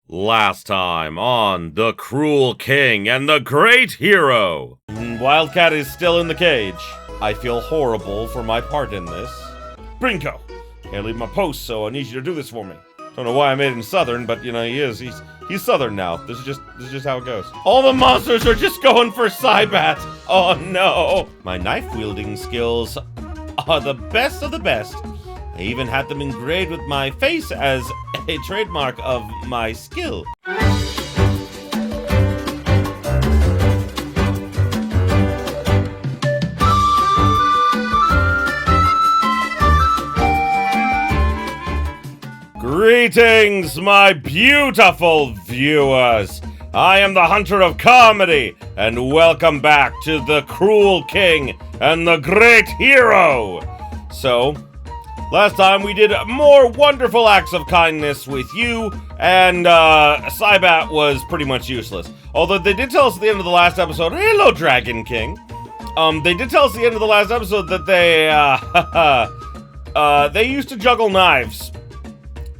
Last time on The Cruel King and the Great Hero. Wildcat is still in the cage. I feel horrible for my part in this. Brinko, can't leave my post, so I need you to do this for me. Don't know why I made him Southern, but you know he is. He's Southern now. This is just how it goes. All the monsters are just going for Cybat. Oh no! My knife wielding skills are the best of the best. I even had them engraved with my face as a trademark of my skill. Greetings, my beautiful viewers! I am the Hunter of Comedy, and welcome back to The Cruel King and the Great Hero! So, last time we did more wonderful acts of kindness with you, and Cybat was pretty much useless. Although they did tell us at the end of the last episode, hello Dragon King! They did tell us at the end of the last episode that they used to juggle knives.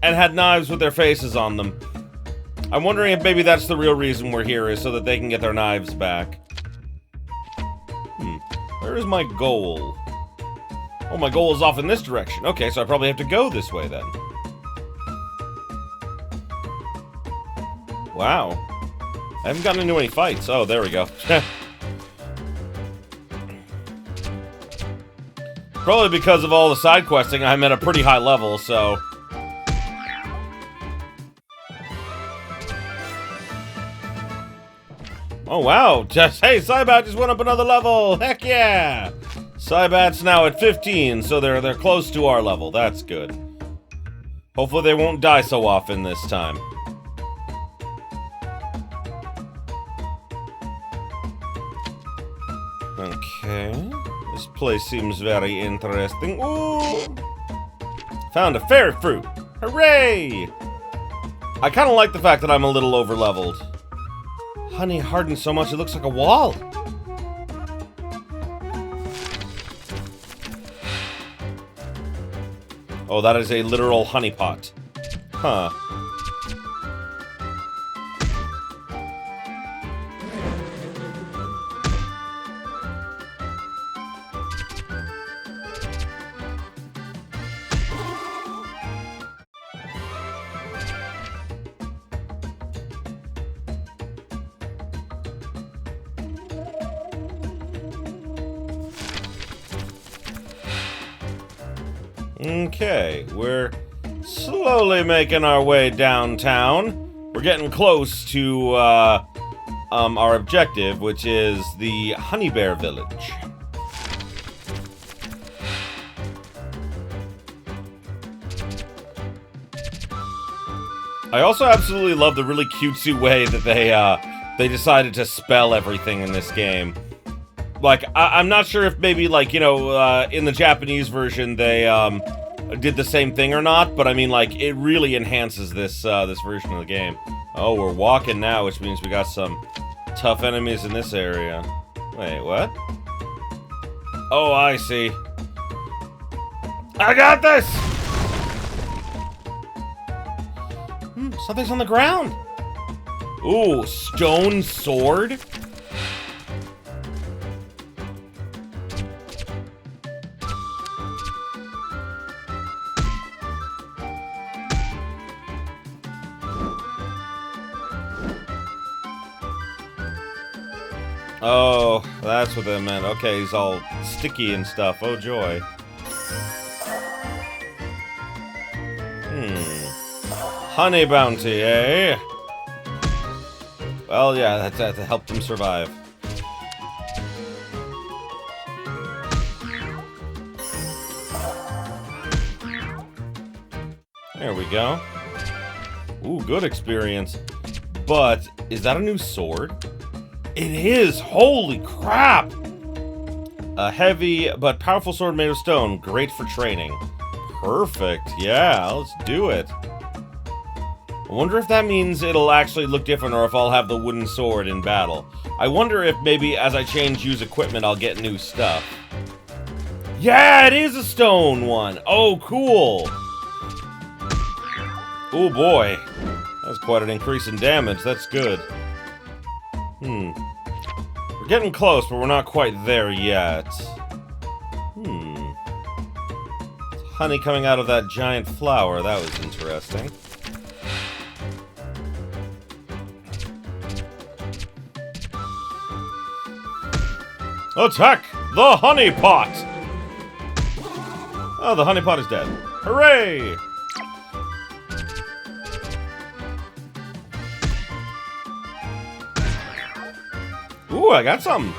And had knives with their faces on them. I'm wondering if maybe that's the real reason we're here, is so that they can get their knives back. Where is my goal? Oh, my goal is off in this direction. Okay, so I probably have to go this way then. Wow. I haven't gotten into any fights. Oh, there we go. Probably because of all the side questing, I'm at a pretty high level, so... Oh wow, hey, Cybat just went up another level, heck yeah! Cybat's now at 15, so they're close to our level, that's good. Hopefully they won't die so often this time. Okay, this place seems very interesting. Ooh! Found a fairy fruit, hooray! I kinda like the fact that I'm a little over-leveled. Honey hardened so much it looks like a wall. Oh, that is a literal honey pot. Huh. Okay, we're slowly making our way downtown. We're getting close to our objective, which is the Honey Bear Village. I also absolutely love the really cutesy way that they decided to spell everything in this game. Like, I'm not sure if maybe, like, you know, in the Japanese version they, did the same thing or not, but I mean, like, it really enhances this, this version of the game. Oh, we're walking now, which means we got some tough enemies in this area. Wait, what? Oh, I see. I got this! Something's on the ground! Ooh, stone sword? Oh, that's what that meant. Okay, he's all sticky and stuff. Oh, joy. Honey bounty, eh? Well, yeah, that helped him survive. There we go. Ooh, good experience. But, is that a new sword? It is! Holy crap! A heavy but powerful sword made of stone. Great for training. Perfect. Yeah, let's do it. I wonder if that means it'll actually look different or if I'll have the wooden sword in battle. I wonder if maybe as I use equipment, I'll get new stuff. Yeah, it is a stone one! Oh, cool! Oh boy. That's quite an increase in damage. That's good. We're getting close, but we're not quite there yet. Honey coming out of that giant flower. That was interesting. Attack the honey pot! Oh, the honey pot is dead. Hooray! Ooh, I got some.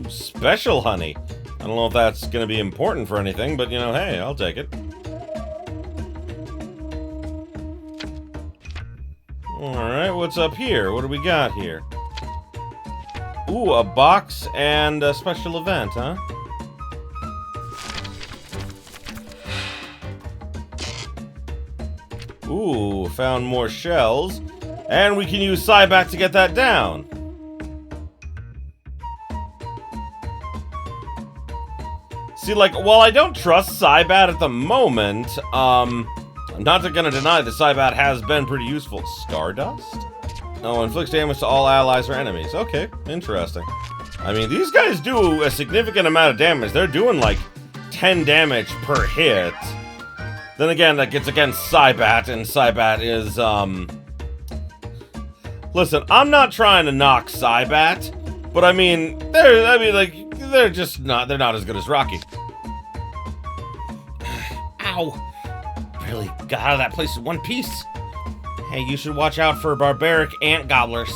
Special honey. I don't know if that's gonna be important for anything, but you know, hey, I'll take it. Alright, what's up here? What do we got here? Ooh, a box and a special event, huh? Ooh, found more shells. And we can use Cybat to get that down. See, like, while I don't trust Cybat at the moment, I'm not gonna deny that Cybat has been pretty useful. Stardust? Oh, inflicts damage to all allies or enemies. Okay, interesting. I mean, these guys do a significant amount of damage. They're doing, like, 10 damage per hit. Then again, that gets against Cybat, and Cybat is, Listen, I'm not trying to knock Cybat, but I mean, they're just not, they're not as good as Rocky. Ow! Barely got out of that place in one piece. Hey, you should watch out for barbaric ant gobblers.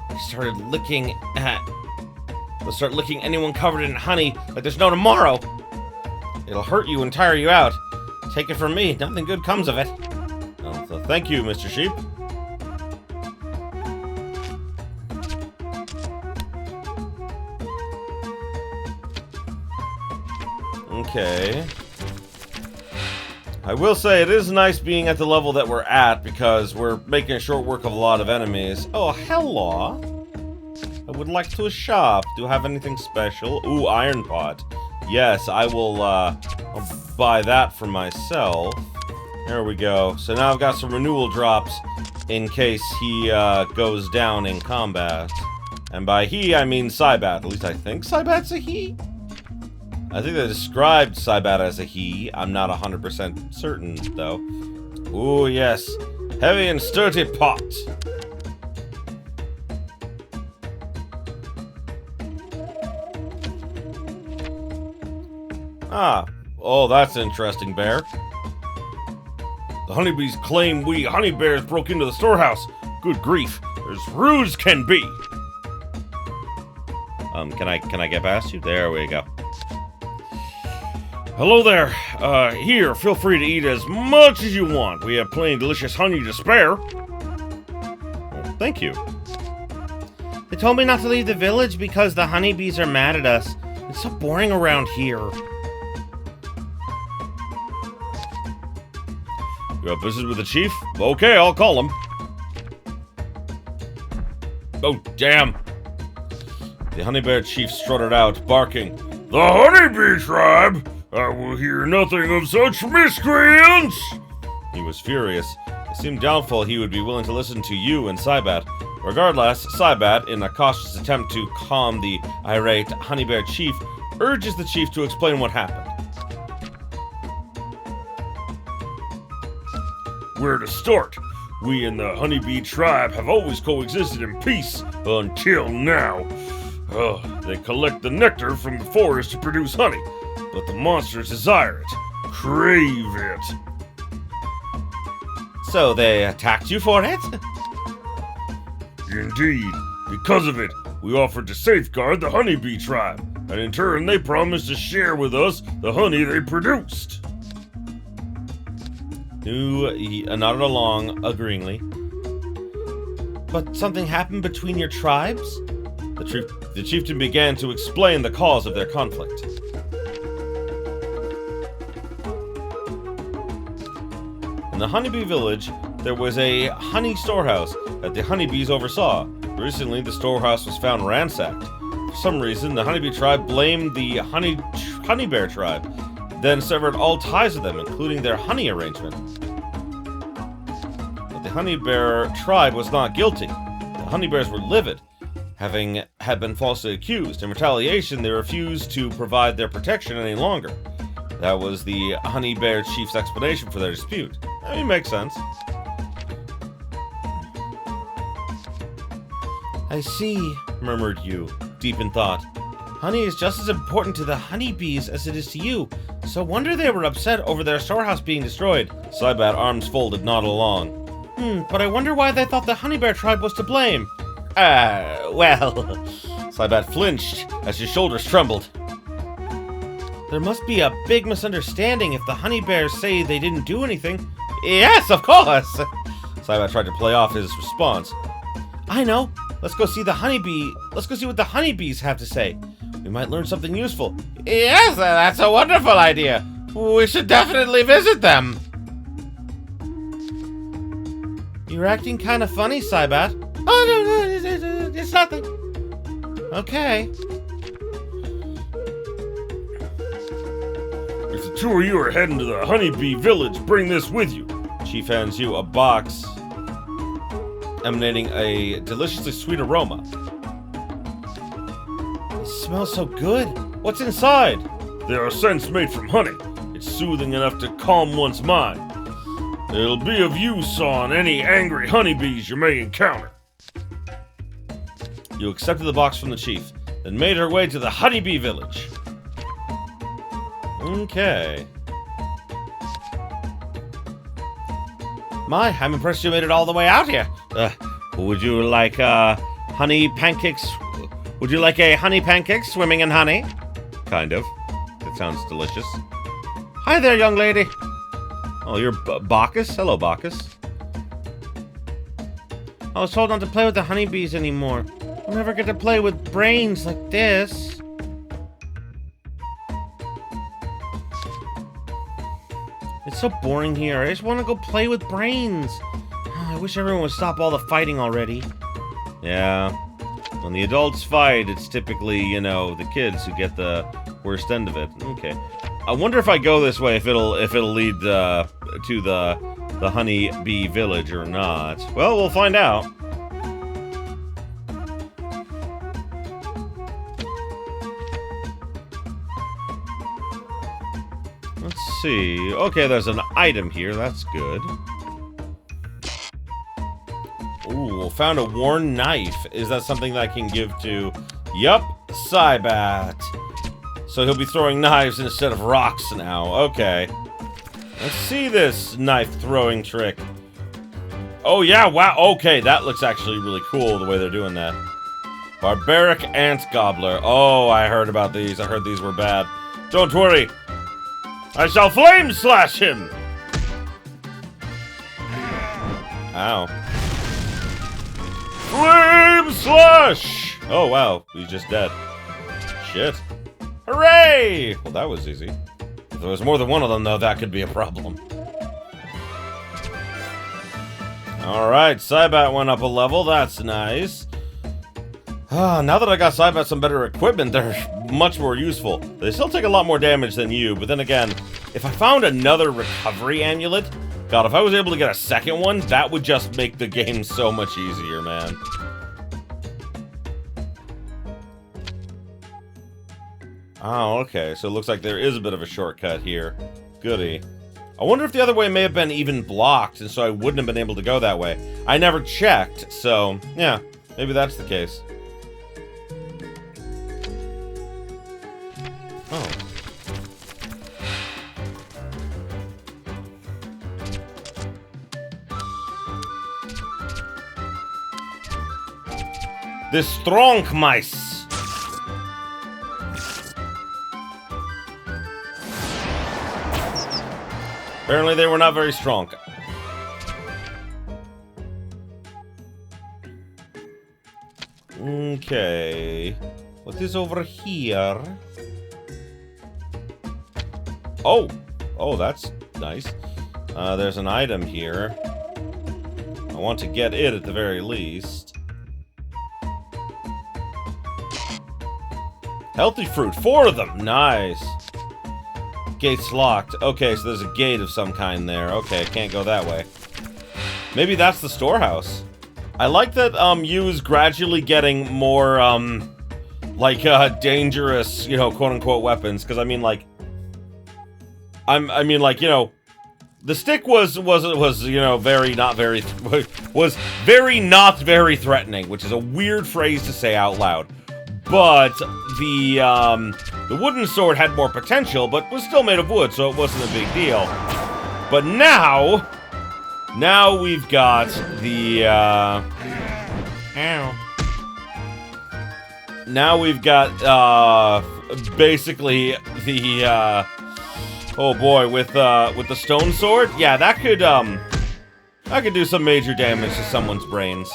They start licking anyone covered in honey like there's no tomorrow. It'll hurt you and tire you out. Take it from me, nothing good comes of it. Oh, so thank you, Mr. Sheep. Okay. I will say it is nice being at the level that we're at because we're making short work of a lot of enemies. Oh, hello. I would like to shop. Do you have anything special? Ooh, iron pot. Yes, I will I'll buy that for myself. There we go. So now I've got some renewal drops in case he goes down in combat. And by he, I mean Cybat. At least I think Cybat's a he. I think they described Cybat as a he. I'm not 100% certain, though. Ooh, yes. Heavy and sturdy pot. Ah. Oh, that's interesting, Bear. The honeybees claim we honey bears broke into the storehouse. Good grief. They're as rude as can be. Can I get past you? There we go. Hello there. Here, feel free to eat as much as you want. We have plenty of delicious honey to spare. Well, thank you. They told me not to leave the village because the honeybees are mad at us. It's so boring around here. You have business with the chief? Okay, I'll call him. Oh, damn. The honey bear chief strutted out, barking, "The honeybee tribe! I will hear nothing of such miscreants!" He was furious. It seemed doubtful he would be willing to listen to you and Cybat. Regardless, Cybat, in a cautious attempt to calm the irate honey bear chief, urges the chief to explain what happened. Where to start? We and the honeybee tribe have always coexisted in peace until now. They collect the nectar from the forest to produce honey, but the monsters desire it, crave it. So they attacked you for it? Indeed. Because of it, we offered to safeguard the honeybee tribe, and in turn they promised to share with us the honey they produced. He nodded along, agreeingly. But something happened between your tribes? The chieftain began to explain the cause of their conflict. In the honeybee village, there was a honey storehouse that the honeybees oversaw. Recently, the storehouse was found ransacked. For some reason, the honeybee tribe blamed the honey bear tribe, then severed all ties with them, including their honey arrangement. the honey bear tribe was not guilty. The honey bears were livid, having had been falsely accused. In retaliation, they refused to provide their protection any longer. That was the honey bear chief's explanation for their dispute. I mean, makes sense. I see, murmured Yu, deep in thought. Honey is just as important to the honeybees as it is to you. So wonder they were upset over their storehouse being destroyed. Cybat, arms folded, nodded along. But I wonder why they thought the honey bear tribe was to blame. Well... Cybat flinched as his shoulders trembled. There must be a big misunderstanding if the honey bears say they didn't do anything. Yes, of course! Cybat tried to play off his response. I know. Let's go see the honeybee. Let's go see what the honeybees have to say. We might learn something useful. Yes, that's a wonderful idea. We should definitely visit them. You're acting kind of funny, Cybat. Oh, no, it's nothing. Okay. If the two of you are heading to the honeybee village, bring this with you. Chief hands you a box emanating a deliciously sweet aroma. It smells so good. What's inside? There are scents made from honey. It's soothing enough to calm one's mind. It'll be of use on any angry honeybees you may encounter. You accepted the box from the chief, then made her way to the honeybee village. Okay. My, I'm impressed you made it all the way out here. Would you like, honey pancakes? Would you like a honey pancake swimming in honey? Kind of. That sounds delicious. Hi there, young lady. Oh, you're Bacchus? Hello, Bacchus. I was told not to play with the honeybees anymore. I'll never get to play with brains like this. It's so boring here. I just want to go play with brains. I wish everyone would stop all the fighting already. Yeah. When the adults fight, it's typically, you know, the kids who get the worst end of it. Okay. I wonder if I go this way, if it'll lead to the honey bee village or not. Well, we'll find out. Let's see. Okay, there's an item here. That's good. Ooh, found a worn knife. Is that something that I can give to... Yup, Cybat. So he'll be throwing knives instead of rocks now. Okay. Let's see this knife-throwing trick. Oh, yeah, wow. Okay, that looks actually really cool, the way they're doing that. Barbaric Ant Gobbler. Oh, I heard about these. I heard these were bad. Don't worry. I shall flame slash him! Ow. Flame slash! Oh, wow. He's just dead. Shit. Hooray! Well, that was easy. If there was more than one of them, though, that could be a problem. Alright, Cybat went up a level. That's nice. Now that I got Cybat some better equipment, they're much more useful. They still take a lot more damage than you, but then again, if I found another recovery amulet, God, if I was able to get a second one, that would just make the game so much easier, man. Oh, okay, so it looks like there is a bit of a shortcut here. Goody. I wonder if the other way may have been even blocked, and so I wouldn't have been able to go that way. I never checked, so, yeah, maybe that's the case. Oh. The strong mice. Apparently they were not very strong. Okay. What is over here? Oh! Oh, that's nice. There's an item here. I want to get it at the very least. Healthy fruit, 4 of them! Nice. Gate's locked. Okay, so there's a gate of some kind there. Okay, I can't go that way. Maybe that's the storehouse. I like that, Yu's gradually getting more, dangerous, you know, quote-unquote weapons. Because, I mean, like... you know... The stick was you know, very not very threatening, which is a weird phrase to say out loud. But the wooden sword had more potential, but was still made of wood, so it wasn't a big deal. But now we've got the now we've got basically the oh boy, with the stone sword? Yeah, that could do some major damage to someone's brains.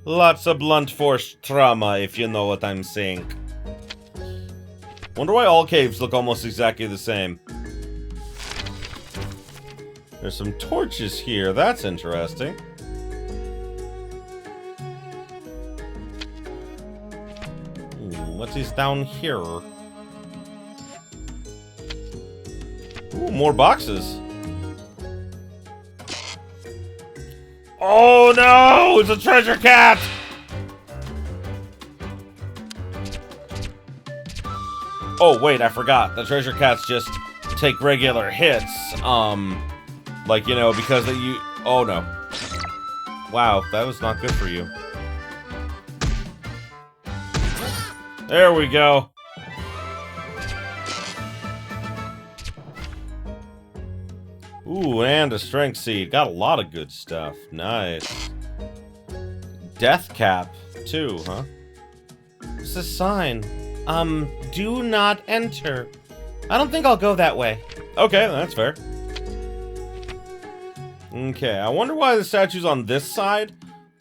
Lots of blunt force trauma, if you know what I'm saying. Wonder why all caves look almost exactly the same. There's some torches here, that's interesting. What is down here? Ooh, more boxes. Oh no! It's a treasure cat! Oh wait, I forgot. The treasure cats just take regular hits. Like, you know, because you... Oh no. Wow, that was not good for you. There we go. Ooh, and a strength seed. Got a lot of good stuff. Nice. Death cap, too, huh? What's this sign? Do not enter. I don't think I'll go that way. Okay, that's fair. Okay, I wonder why the statues on this side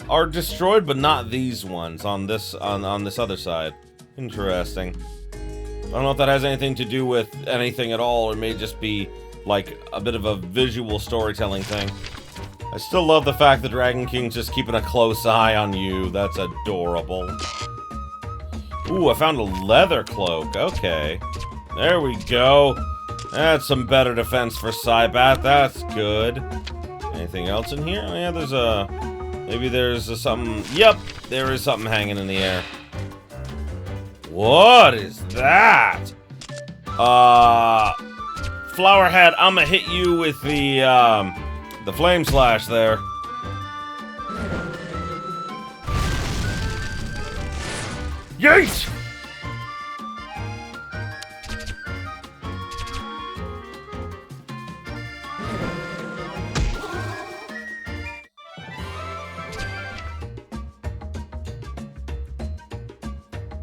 are destroyed, but not these ones on this other side. Interesting. I don't know if that has anything to do with anything at all, or it may just be like a bit of a visual storytelling thing. I still love the fact that Dragon King's just keeping a close eye on you. That's adorable. Ooh, I found a leather cloak. Okay. There we go. That's some better defense for Cybat. That's good. Anything else in here? Oh, yeah, there's a... Maybe there's a something... Yep, there is something hanging in the air. What is that? Flowerhead, I'ma hit you with the flame slash there. Yeet!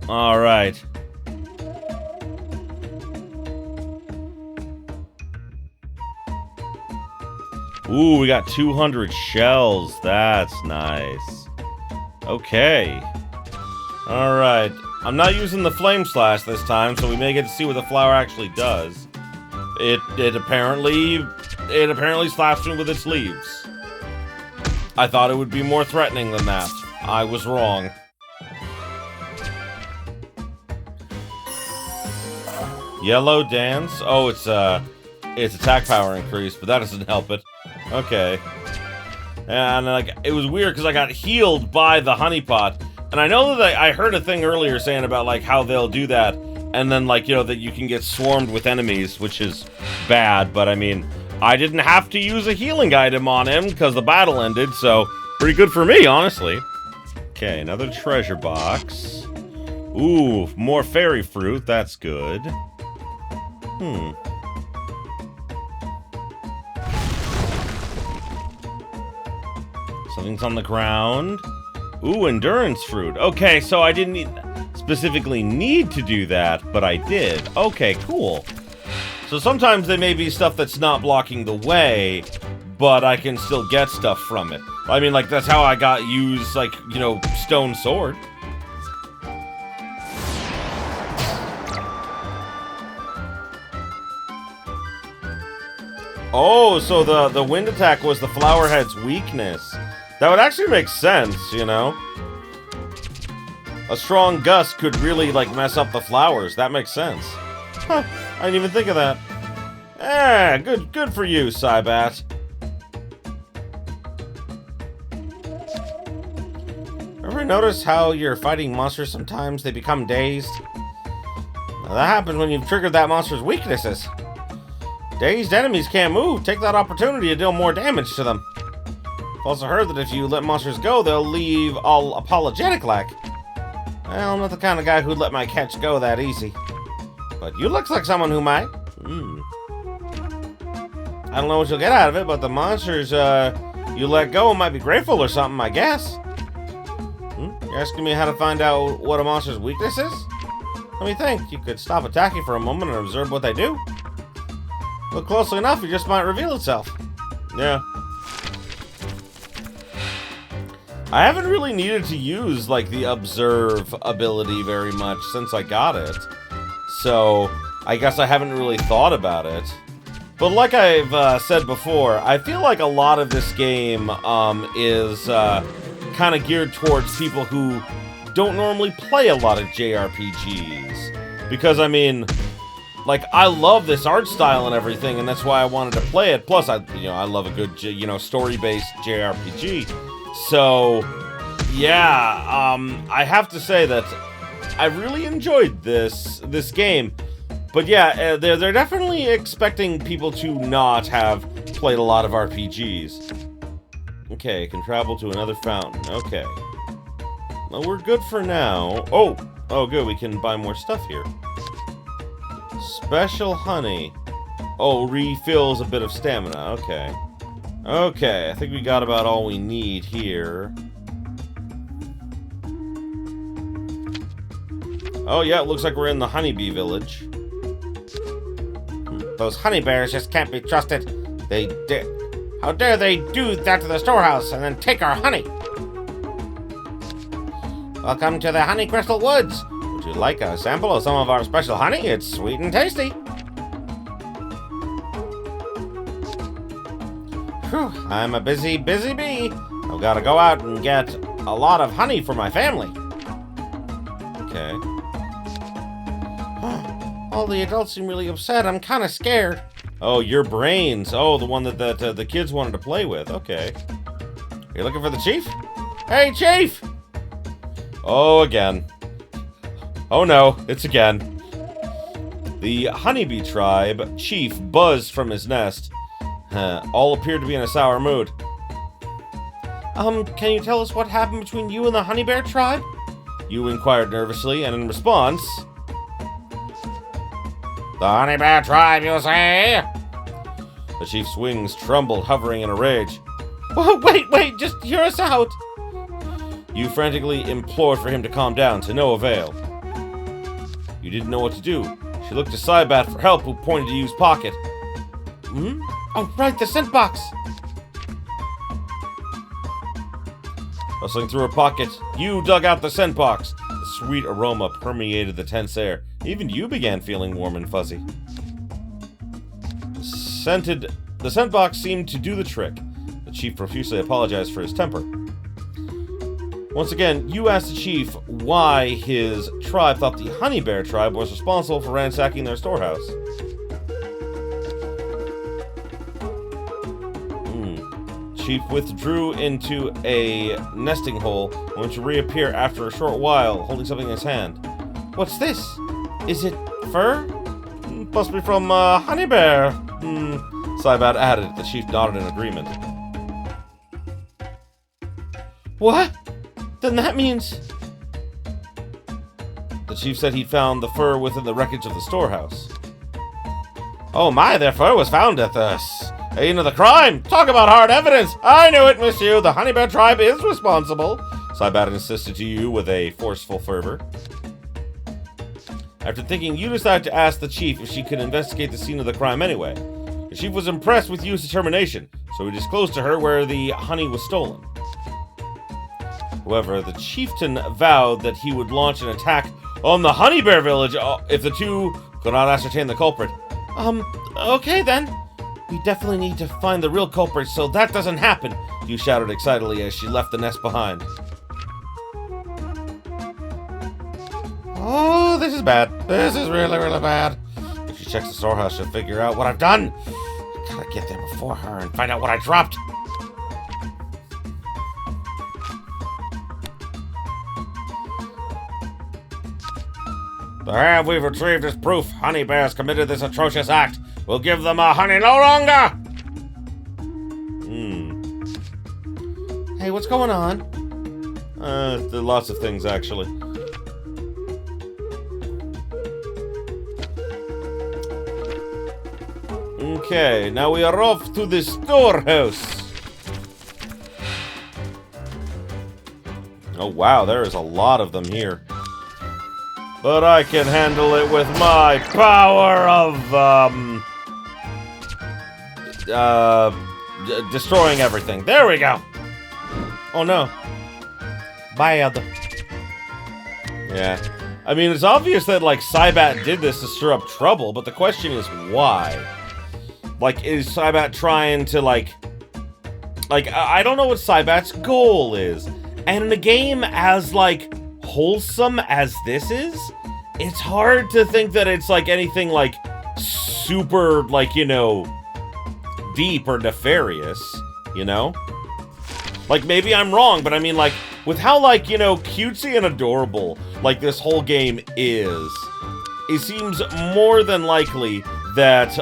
All right. Ooh, we got 200 shells. That's nice. Okay. All right. I'm not using the flame slash this time, so we may get to see what the flower actually does. It apparently slaps me with its leaves. I thought it would be more threatening than that. I was wrong. Yellow dance? Oh, it's attack power increase, but that doesn't help it. Okay. And like it was weird because I got healed by the honeypot, and I know that I heard a thing earlier saying about like how they'll do that, and then like, you know, that you can get swarmed with enemies, which is bad. But I mean, I didn't have to use a healing item on him because the battle ended, so pretty good for me, honestly. Okay, another treasure box. Ooh, more fairy fruit. That's good. Something's on the ground. Ooh, endurance fruit. Okay, so I didn't specifically need to do that, but I did. Okay, cool. So sometimes there may be stuff that's not blocking the way, but I can still get stuff from it. I mean, like, that's how I got used, like, you know, stone sword. Oh, so the wind attack was the flowerhead's weakness. That would actually make sense, you know? A strong gust could really, like, mess up the flowers. That makes sense. Huh, I didn't even think of that. Good for you, Cybat. ever notice how you're fighting monsters sometimes they become dazed? Now, that happens when you've triggered that monster's weaknesses. Dazed enemies can't move. Take that opportunity to deal more damage to them. I've also heard that if you let monsters go, they'll leave all apologetic like. Well, I'm not the kind of guy who'd let my catch go that easy. But you look like someone who might. I don't know what you'll get out of it, but the monsters you let go might be grateful or something, I guess. You're asking me how to find out what a monster's weakness is? Let me think. You could stop attacking for a moment and observe what they do. Look closely enough, it just might reveal itself. Yeah. I haven't really needed to use, like, the observe ability very much since I got it. So, I guess I haven't really thought about it. But like I've said before, I feel like a lot of this game is kind of geared towards people who don't normally play a lot of JRPGs. Because, I mean, like, I love this art style and everything, and that's why I wanted to play it. Plus, I love a good, story-based JRPG. So, yeah, I have to say that I really enjoyed this game. But yeah, they're definitely expecting people to not have played a lot of RPGs. Okay, can travel to another fountain. Okay. Well, we're good for now. Oh, good, we can buy more stuff here. Special honey. Oh, refills a bit of stamina. Okay. Okay, I think we got about all we need here. Oh yeah, it looks like we're in the honeybee village. Those honey bears just can't be trusted. How dare they do that to the storehouse and then take our honey? Welcome to the Honey Crystal Woods. Would you like a sample of some of our special honey? It's sweet and tasty. Whew, I'm a busy bee. I've got to go out and get a lot of honey for my family. Okay. All the adults seem really upset. I'm kind of scared. Oh, your brains. Oh, the one that the kids wanted to play with. Okay. Are you looking for the chief? Hey, chief! Oh, again. Oh no, it's again. The honeybee tribe chief buzzed from his nest. All appeared to be in a sour mood. Can you tell us what happened between you and the honey bear tribe? You inquired nervously, and in response... The honey bear tribe, you say? The chief's wings trembled, hovering in a rage. Whoa, wait, just hear us out. You frantically implored for him to calm down, to no avail. You didn't know what to do. She looked to Cybat for help, who pointed to Yu's pocket. Oh, right, the scent box! Rustling through her pocket, Yu dug out the scent box. The sweet aroma permeated the tense air. Even Yu began feeling warm and fuzzy. The scent box seemed to do the trick. The chief profusely apologized for his temper. Once again, Yu asked the chief why his tribe thought the honey bear tribe was responsible for ransacking their storehouse. Chief withdrew into a nesting hole, only to reappear after a short while, holding something in his hand. What's this? Is it fur? Must be from honey bear. Cybat added. The chief nodded in agreement. What? Then that means... The chief said he'd found the fur within the wreckage of the storehouse. Oh my, their fur was found at the scene of the crime! Talk about hard evidence! I knew it, monsieur! The honey bear tribe is responsible! Cybat insisted to Yu with a forceful fervor. After thinking, Yu decided to ask the chief if she could investigate the scene of the crime anyway. The chief was impressed with Yu's determination, so he disclosed to her where the honey was stolen. However, the chieftain vowed that he would launch an attack on the honey bear village if the two could not ascertain the culprit. Okay then. We definitely need to find the real culprit so that doesn't happen, Yu shouted excitedly as she left the nest behind. Oh, this is bad. This is really, really bad. If she checks the storehouse, she'll figure out what I've done. I gotta get there before her and find out what I dropped. The have we've retrieved is proof honey bears committed this atrocious act. We'll give them our honey no longer! Hey, what's going on? There are lots of things, actually. Okay, now we are off to the storehouse. Oh, wow, there is a lot of them here. But I can handle it with my power of, destroying everything. There we go. Oh, no. Bad. Yeah. I mean, it's obvious that, like, Cybat did this to stir up trouble, but the question is why? Like, is Cybat trying to, like, I don't know what Cybat's goal is. And in a game as, like, wholesome as this is, it's hard to think that it's, like, anything, like, super, like, you know, deep or nefarious, you know? Like, maybe I'm wrong, but I mean, like, with how, like, you know, cutesy and adorable, like, this whole game is, it seems more than likely that,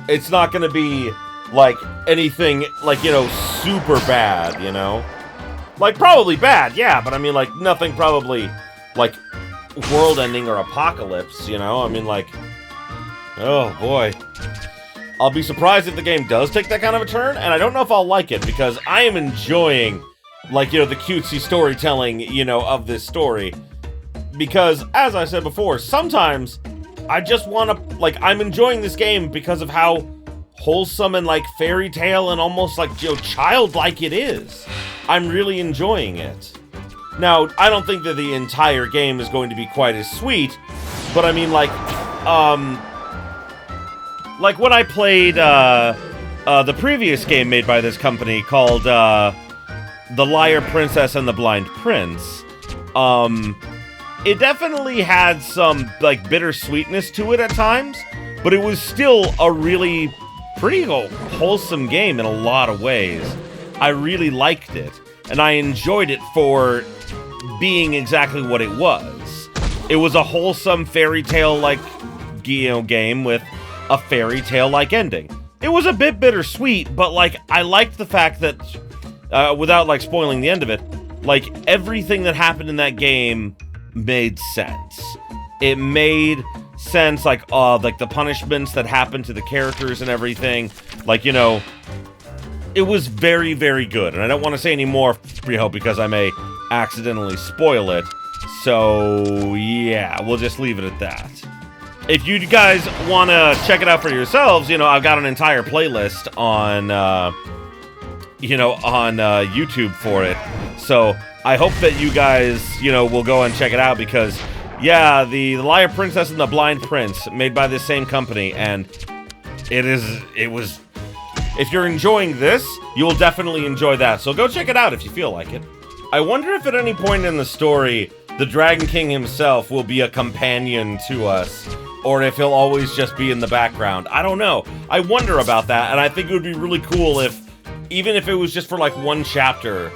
it's not gonna be, like, anything, like, you know, super bad, you know? Like, probably bad, yeah, but I mean, like, nothing probably, like, world-ending or apocalypse, you know? I mean, like, oh, boy. I'll be surprised if the game does take that kind of a turn, and I don't know if I'll like it, because I am enjoying, like, you know, the cutesy storytelling, you know, of this story. Because, as I said before, sometimes I just want to, like, I'm enjoying this game because of how wholesome and, like, fairy tale and almost, like, you know, childlike it is. I'm really enjoying it. Now, I don't think that the entire game is going to be quite as sweet, but I mean, like when I played, the previous game made by this company called, The Liar Princess and the Blind Prince, it definitely had some, like, bittersweetness to it at times, but it was still a really pretty wholesome game in a lot of ways. I really liked it, and I enjoyed it for being exactly what it was. It was a wholesome fairy tale-like, you know, game with a fairy tale-like ending. It was a bit bittersweet, but, like, I liked the fact that, without, like, spoiling the end of it, like, everything that happened in that game made sense. It made sense, like the punishments that happened to the characters and everything. Like, you know, it was very, very good. And I don't want to say any more, Freeho, because I may accidentally spoil it. So, yeah, we'll just leave it at that. If you guys want to check it out for yourselves, you know, I've got an entire playlist on, you know, on YouTube for it. So, I hope that you guys, you know, will go and check it out because, yeah, the Liar Princess and the Blind Prince, made by this same company, and it was, if you're enjoying this, you will definitely enjoy that. So go check it out if you feel like it. I wonder if at any point in the story, the Dragon King himself will be a companion to us, or if he'll always just be in the background. I don't know. I wonder about that, and I think it would be really cool if, even if it was just for like one chapter,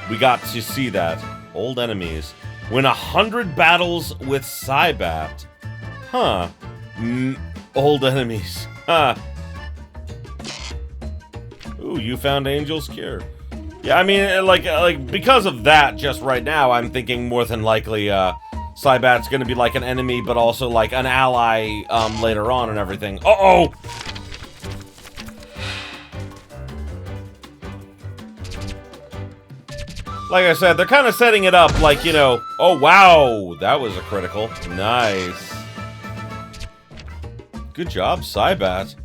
we got to see that. Old enemies. Win 100 battles with Cybat. Huh. Old enemies. Huh. Ooh, you found Angel's Cure. Yeah, I mean, like because of that, just right now, I'm thinking more than likely, Cybat's gonna be like an enemy, but also like an ally, later on and everything. Uh-oh! Like I said, they're kind of setting it up like, you know, oh wow, that was a critical. Nice. Good job, Cybat.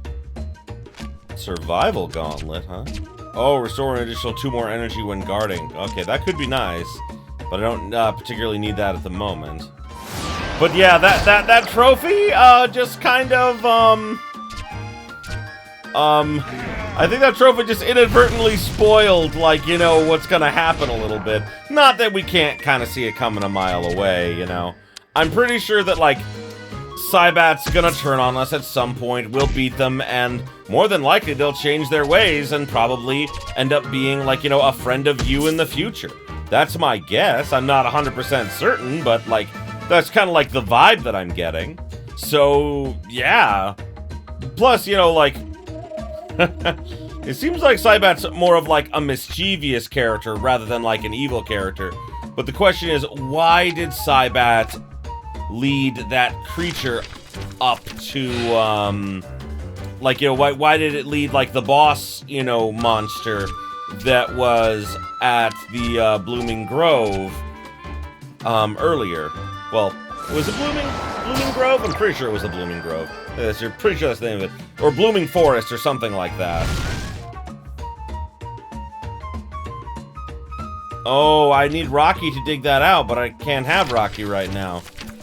Survival Gauntlet, huh? Oh, restore an additional 2 more energy when guarding. Okay, that could be nice, but I don't particularly need that at the moment. But yeah, that trophy, just kind of, I think that trophy just inadvertently spoiled, like, you know, what's gonna happen a little bit. Not that we can't kind of see it coming a mile away, you know. I'm pretty sure that, like, Cybat's gonna turn on us at some point, we'll beat them, and more than likely they'll change their ways and probably end up being, like, you know, a friend of you in the future. That's my guess. I'm not 100% certain, but, like, That's kind of like the vibe that I'm getting. So, yeah. Plus, you know, like... it seems like Cybat's more of like a mischievous character rather than like an evil character. But the question is, why did Cybat lead that creature up to, like, you know, why did it lead, like, the boss, you know, monster that was at the, Blooming Grove, earlier? Well, was it Blooming Grove? I'm pretty sure it was the Blooming Grove. You're pretty sure that's the name of it. Or Blooming Forest or something like that. Oh, I need Rocky to dig that out, but I can't have Rocky right now.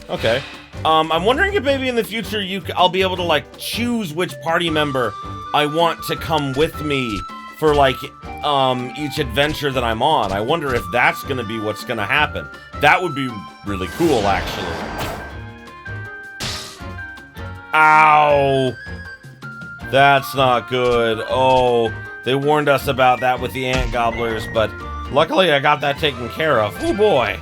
Okay. I'm wondering if maybe in the future I'll be able to, like, choose which party member I want to come with me for, like, each adventure that I'm on. I wonder if that's gonna be what's gonna happen. That would be really cool, actually. Ow! That's not good. Oh, they warned us about that with the ant gobblers, but luckily I got that taken care of. Oh boy!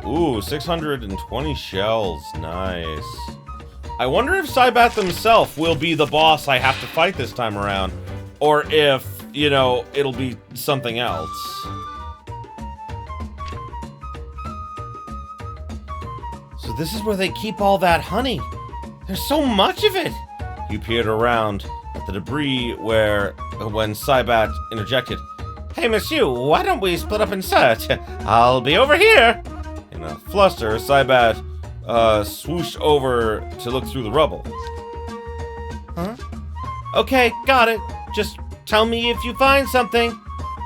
Ooh, 620 shells. Nice. I wonder if Cybat himself will be the boss I have to fight this time around, or if, you know, it'll be something else. So this is where they keep all that honey. There's so much of it. You peered around at the debris when Cybat interjected. Hey, monsieur, why don't we split up and search? I'll be over here. In a fluster, Cybat swooshed over to look through the rubble. Huh? Okay, got it. Just tell me if you find something.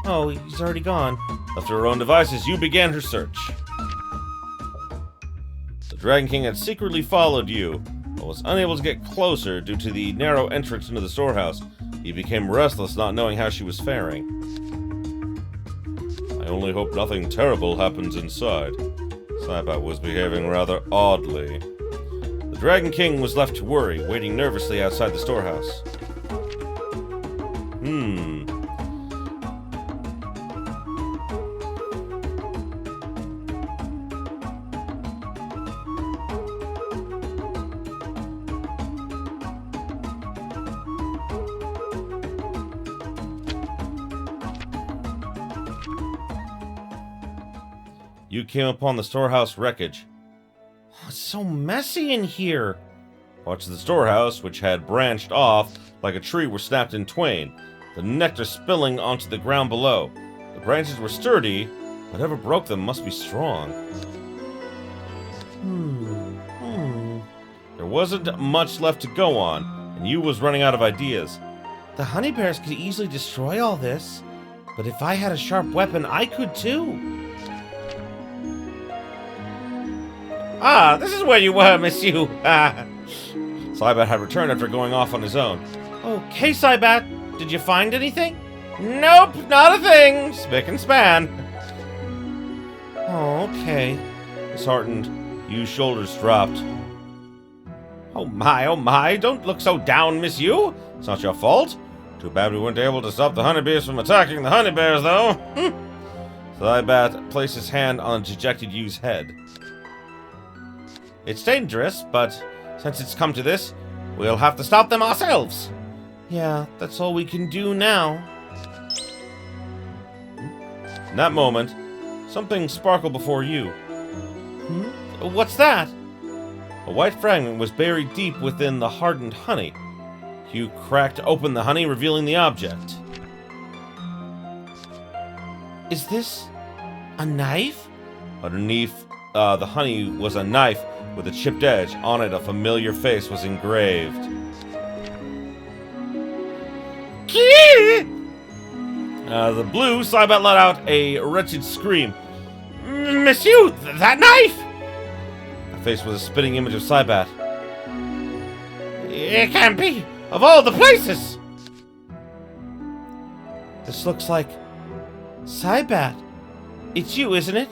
Oh, he's already gone. Left to her own devices, you began her search. The Dragon King had secretly followed you, but was unable to get closer due to the narrow entrance into the storehouse. He became restless, not knowing how she was faring. I only hope nothing terrible happens inside. Cybat was behaving rather oddly. The Dragon King was left to worry, waiting nervously outside the storehouse. You came upon the storehouse wreckage. Oh, it's so messy in here. Parts of the storehouse, which had branched off like a tree, were snapped in twain, the nectar spilling onto the ground below. The branches were sturdy. Whatever broke them must be strong. There wasn't much left to go on, and you was running out of ideas. The honey bears could easily destroy all this, but if I had a sharp weapon, I could too. Ah, this is where you were, monsieur. Cybat had returned after going off on his own. Okay, Cybat, did you find anything? Nope, not a thing. Spick and span. Oh, okay. Disheartened, Yu's shoulders dropped. Oh my, don't look so down, Miss Yu. It's not your fault. Too bad we weren't able to stop the honeybees from attacking the honey bears, though. Cybat placed his hand on dejected Yu's head. It's dangerous, but since it's come to this, we'll have to stop them ourselves. Yeah, that's all we can do now. In that moment, something sparkled before you. What's that? A white fragment was buried deep within the hardened honey. You cracked open the honey, revealing the object. Is this a knife? Underneath the honey was a knife with a chipped edge. On it, a familiar face was engraved. The blue Cybat let out a wretched scream. Monsieur, that knife! The face was a spitting image of Cybat. It can't be! Of all the places! This looks like Cybat. It's you, isn't it?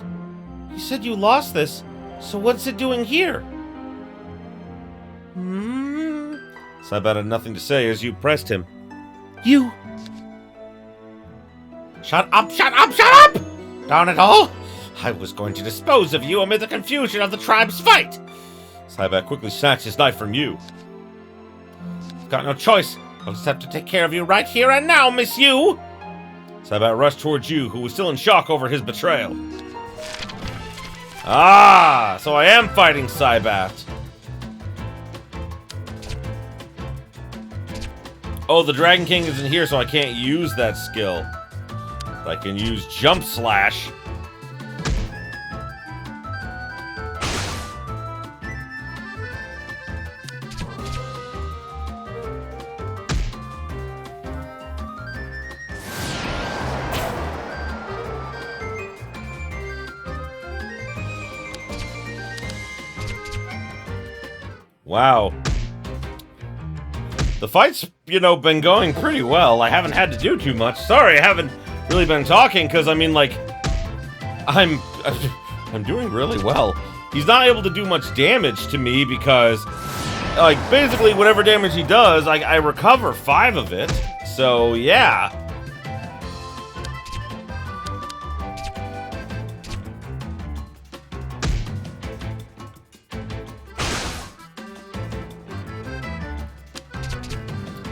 You said you lost this, so what's it doing here? Cybat had nothing to say as you pressed him. You! Shut up! Shut up! Shut up! Darn it all! I was going to dispose of you amid the confusion of the tribe's fight! Cybat quickly snatched his knife from you. I've got no choice. I'll just have to take care of you right here and now, Miss You! Cybat rushed towards you, who was still in shock over his betrayal. Ah, so I am fighting Cybat. Oh, the Dragon King isn't here, so I can't use that skill. I can use Jump Slash. Wow. The fight's, been going pretty well. I haven't had to do too much. Sorry, I haven't really been talking, because, I mean, like, I'm doing really well. He's not able to do much damage to me because, like, basically whatever damage he does, I recover 5 of it. So, yeah.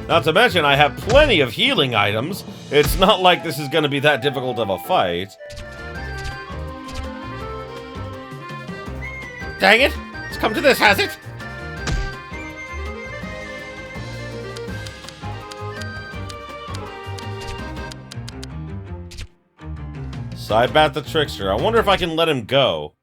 Not to mention, I have plenty of healing items. It's not like this is going to be that difficult of a fight. Dang it! It's come to this, has it? Cybat the Trickster. I wonder if I can let him go.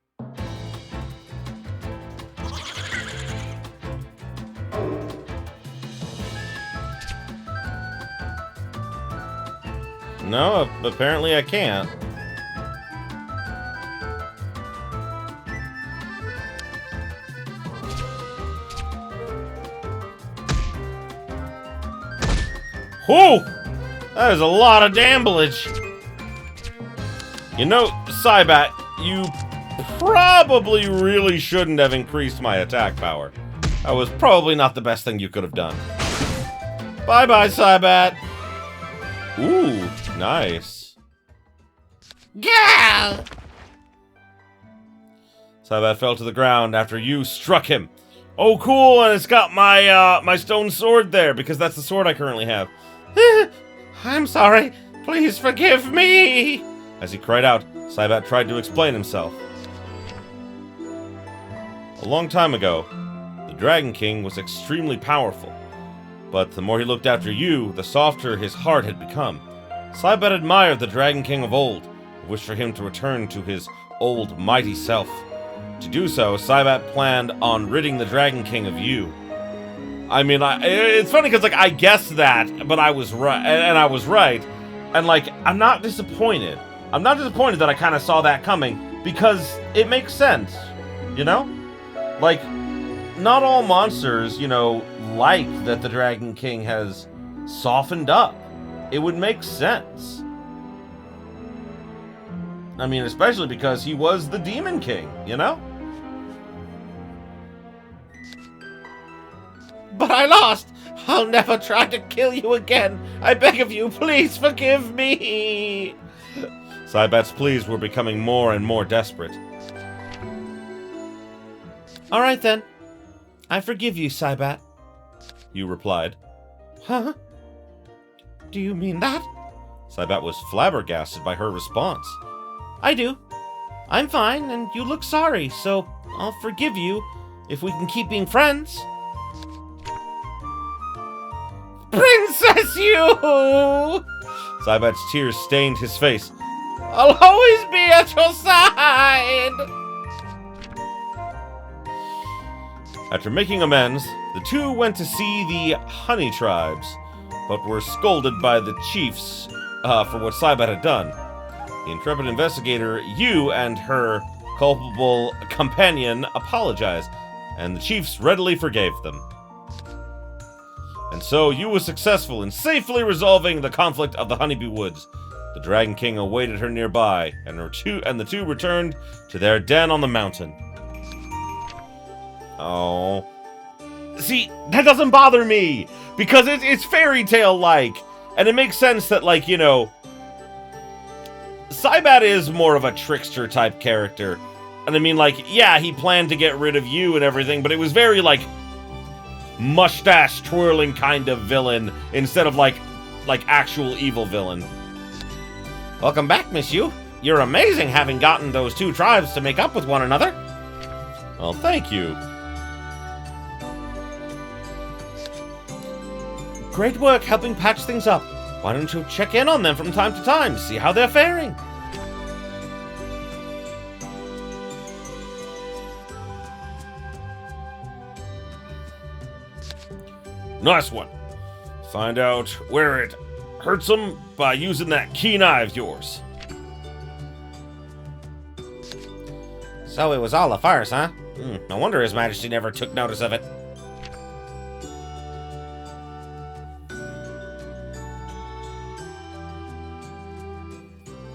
No, apparently I can't. Whew! That is a lot of damage. Cybat, you probably really shouldn't have increased my attack power. That was probably not the best thing you could have done. Bye-bye, Cybat. Ooh, nice. Yeah! Cybat fell to the ground after you struck him. Oh, cool, and it's got my my stone sword there, because that's the sword I currently have. I'm sorry. Please forgive me. As he cried out, Cybat tried to explain himself. A long time ago, the Dragon King was extremely powerful. But the more he looked after you, the softer his heart had become. Cybat admired the Dragon King of old, and wished for him to return to his old mighty self. To do so, Cybat planned on ridding the Dragon King of you. I mean, it's funny because, like, I guessed that, but I was right, and I was right. And, like, I'm not disappointed. I'm not disappointed that I kind of saw that coming, because it makes sense, Like, not all monsters, like that the Dragon King has softened up. It would make sense. I mean, especially because he was the Demon King, But I lost. I'll never try to kill you again. I beg of you, please forgive me. Cybat's pleas were becoming more and more desperate. All right, then. I forgive you, Cybat. You replied. Huh? Do you mean that? Cybat was flabbergasted by her response. I do. I'm fine, and you look sorry, so I'll forgive you if we can keep being friends. Princess You! Cybat's tears stained his face. I'll always be at your side! After making amends, the two went to see the Hunee tribes, but were scolded by the chiefs for what Cybat had done. The intrepid investigator, you and her culpable companion apologized, and the chiefs readily forgave them. And so you were successful in safely resolving the conflict of the Honeybee Woods. The Dragon King awaited her nearby, and the two returned to their den on the mountain. Oh. See, that doesn't bother me, because it's fairy tale-like, and it makes sense that, like, Cybat is more of a trickster type character. And I mean, like, yeah, he planned to get rid of you and everything, but it was very, like, mustache twirling kind of villain instead of, like actual evil villain. Welcome back, Miss Yu. You're amazing having gotten those two tribes to make up with one another. Well, thank you. Great work helping patch things up. Why don't you check in on them from time to time, see how they're faring? Nice one. Find out where it hurts them by using that keen eye of yours. So it was all a farce, huh? No wonder His Majesty never took notice of it.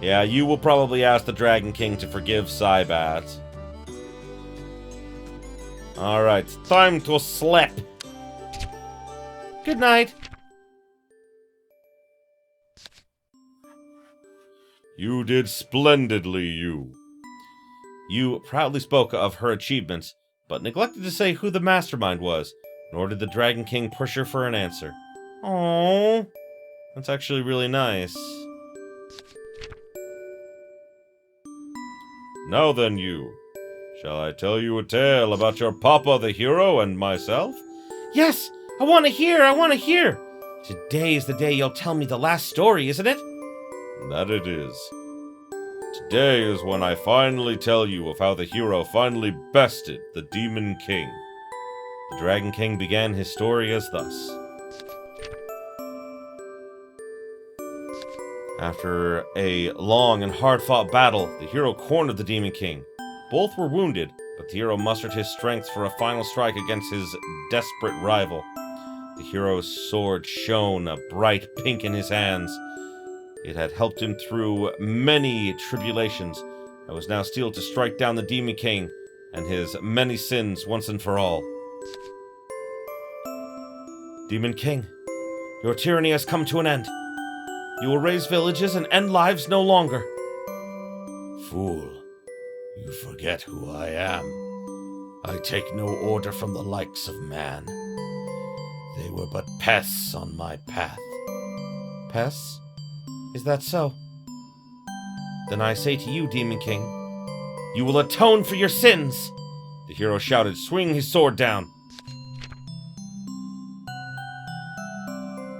Yeah, you will probably ask the Dragon King to forgive Cybat. Alright, time to sleep. Good night. You did splendidly, you. You proudly spoke of her achievements, but neglected to say who the mastermind was, nor did the Dragon King push her for an answer. Aww. That's actually really nice. Now then, you. Shall I tell you a tale about your papa, the hero, and myself? Yes! I want to hear! Today is the day you'll tell me the last story, isn't it? That it is. Today is when I finally tell you of how the hero finally bested the Demon King. The Dragon King began his story as thus. After a long and hard-fought battle, the hero cornered the Demon King. Both were wounded, but the hero mustered his strength for a final strike against his desperate rival. The hero's sword shone a bright pink in his hands. It had helped him through many tribulations, and was now steeled to strike down the Demon King and his many sins once and for all. Demon King, your tyranny has come to an end. You will raise villages and end lives no longer. Fool, you forget who I am. I take no order from the likes of man. They were but pests on my path. Pests? Is that so? Then I say to you, Demon King, you will atone for your sins! The hero shouted, swinging his sword down.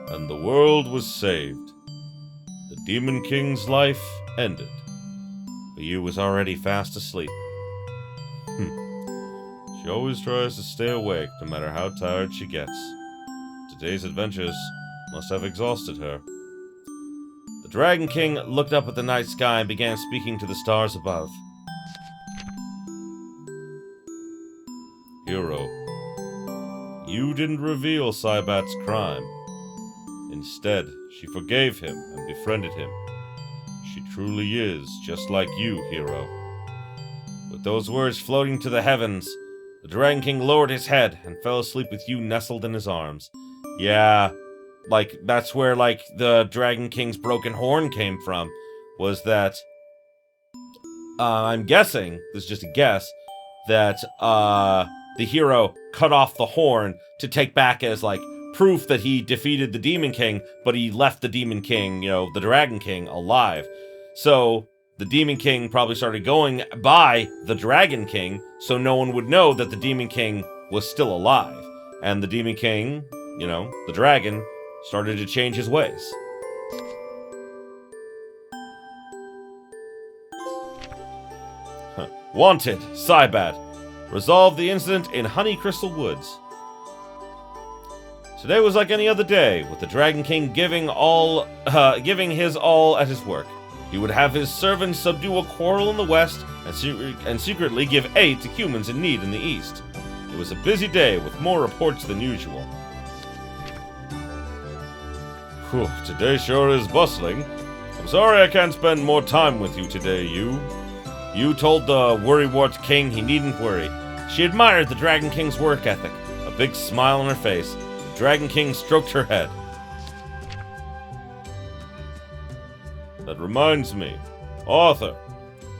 And the world was saved. The Demon King's life ended. But Yu was already fast asleep. She always tries to stay awake, no matter how tired she gets. Today's adventures must have exhausted her. The Dragon King looked up at the night sky and began speaking to the stars above. Hero, you didn't reveal Cybat's crime. Instead, she forgave him and befriended him. She truly is just like you, hero. With those words floating to the heavens, the Dragon King lowered his head and fell asleep with Yu nestled in his arms. Yeah, like, that's where, like, the Dragon King's broken horn came from, was that, I'm guessing, this is just a guess, that, the hero cut off the horn to take back as, like, proof that he defeated the Demon King, but he left the Demon King, you know, the Dragon King, alive. So, the Demon King probably started going by the Dragon King, so no one would know that the Demon King was still alive. And the Demon King, you know, the dragon, started to change his ways. Wanted, Cybat. Resolve the incident in Hunee Crystal Woods. Today was like any other day, with the Dragon King giving his all at his work. He would have his servants subdue a quarrel in the west, and secretly give aid to humans in need in the east. It was a busy day, with more reports than usual. Whew, today sure is bustling. I'm sorry I can't spend more time with you today, Yu. Yu told the worrywart king he needn't worry. She admired the Dragon King's work ethic, a big smile on her face. The Dragon King stroked her head. That reminds me, Arthur,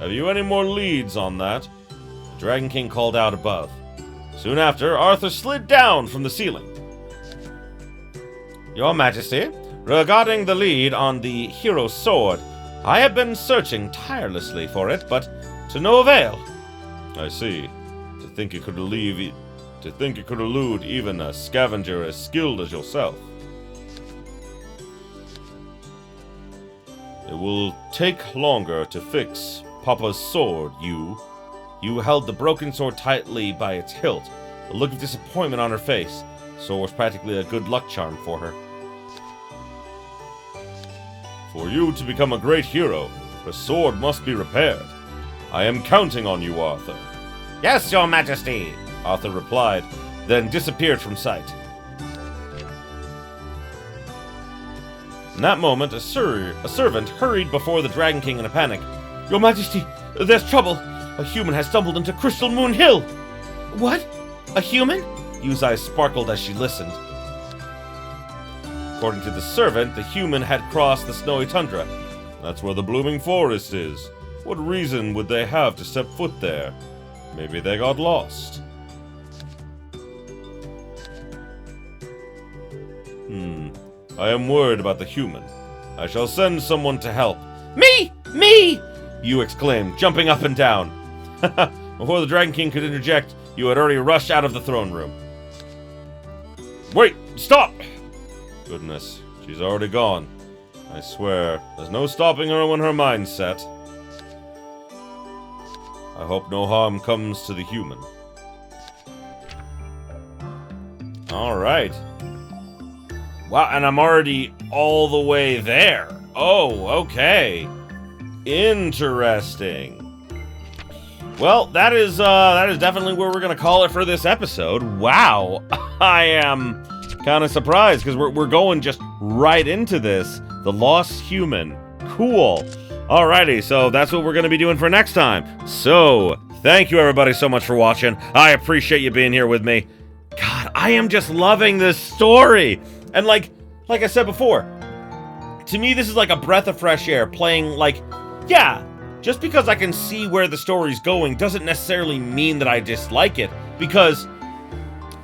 have you any more leads on that? The Dragon King called out above. Soon after, Arthur slid down from the ceiling. Your Majesty, regarding the lead on the hero's sword, I have been searching tirelessly for it, but to no avail. I see. To think it could elude even a scavenger as skilled as yourself. It will take longer to fix Papa's sword, you. You held the broken sword tightly by its hilt, a look of disappointment on her face. The sword was practically a good luck charm for her. For you to become a great hero, the sword must be repaired. I am counting on you, Arthur. Yes, Your Majesty, Arthur replied, then disappeared from sight. In that moment, a servant hurried before the Dragon King in a panic. Your Majesty, there's trouble. A human has stumbled into Crystal Moon Hill. What? A human? Yu's eyes sparkled as she listened. According to the servant, the human had crossed the snowy tundra. That's where the blooming forest is. What reason would they have to step foot there? Maybe they got lost. I am worried about the human. I shall send someone to help. Me! Me! Yu exclaimed, jumping up and down. Before the Dragon King could interject, Yu had already rushed out of the throne room. Wait! Stop! Goodness, she's already gone. I swear, there's no stopping her when her mind's set. I hope no harm comes to the human. Alright. Wow, and I'm already all the way there. Oh, okay. Interesting. Well, that is definitely where we're gonna call it for this episode. Wow. I am kind of surprised, because we're going just right into this. The Lost Human. Cool. Alrighty, so that's what we're going to be doing for next time. So, thank you everybody so much for watching. I appreciate you being here with me. God, I am just loving this story. And like I said before, to me this is like a breath of fresh air playing yeah, just because I can see where the story's going doesn't necessarily mean that I dislike it, because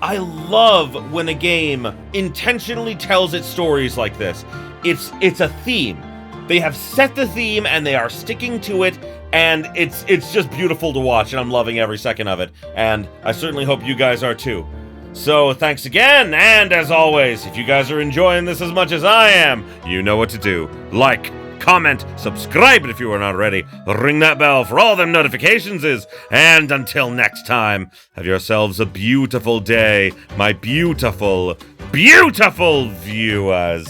I love when a game intentionally tells its stories like this. It's a theme. They have set the theme and they are sticking to it, and it's just beautiful to watch, and I'm loving every second of it. And I certainly hope you guys are too. So thanks again, and as always, if you guys are enjoying this as much as I am, you know what to do. Like, comment, subscribe if you are not already, ring that bell for all them notifications and until next time, have yourselves a beautiful day, my beautiful, beautiful viewers.